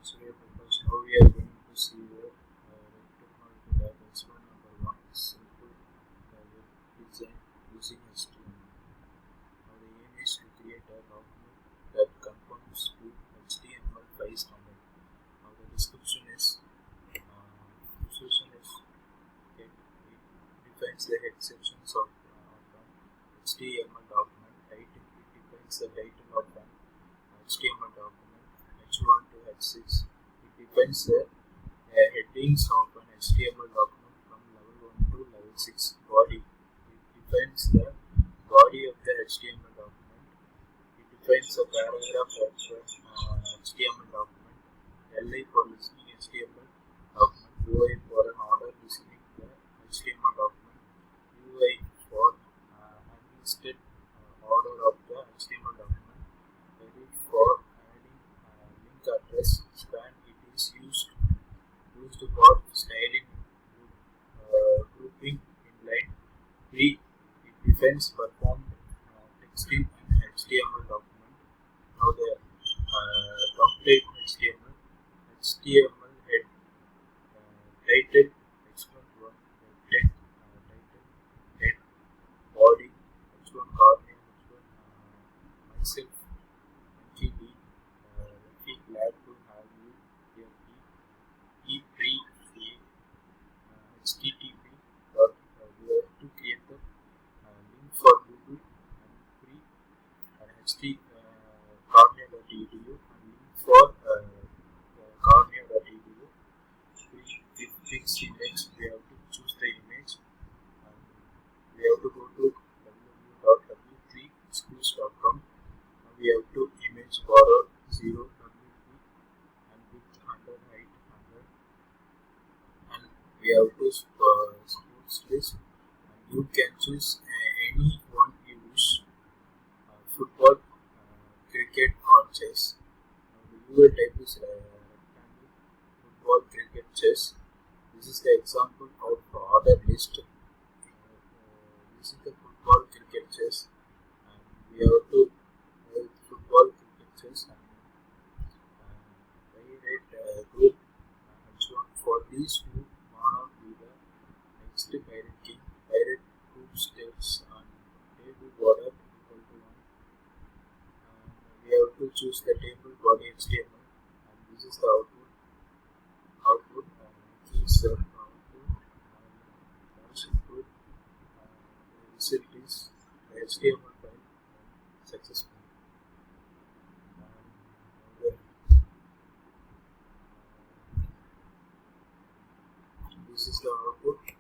So because now we are going to see the technology that explain number one is simple web design using HTML. Now the aim is to create a document that conforms to HTML5 standard. Now the description is it defines the exceptions of an HTML document. Title it defines the title of an HTML document. H1 to H6 it defines the headings of an HTML document from level 1 to level 6. Body it defines the body of the HTML document. It defines the paragraph of the HTML document. LI for listening HTML document. UI for an order listening the HTML document. UI for unlisted order of the HTML document. Edit for adding link address. Span it is used for styling grouping inline. Pre it defines performed texting in HTML document. Now the template HTML head title H1 text title head body H1 cornea H1 myself MTD lucky glad to have you here e pre a http dot we have to create the link for Google and free ht cornea.edu and link for cornea.edu. With fixed image we have to choose the image and we have to go to www.w3schools.com. We have to image borrow 0 wp and width 100 height 100 and we have to sports list and you can choose any one you wish football cricket or chess. The UL type is rectangle football cricket chess. This is the example of order list. This is the football cricket chess and we have to football cricket chess and pirate group H1 for these who want to be the next pirate king. Pirate group steps and table border equal to 1 and we have to choose the table body HTML and this is the output this is the output input the result is the HTML file successful and this is the output.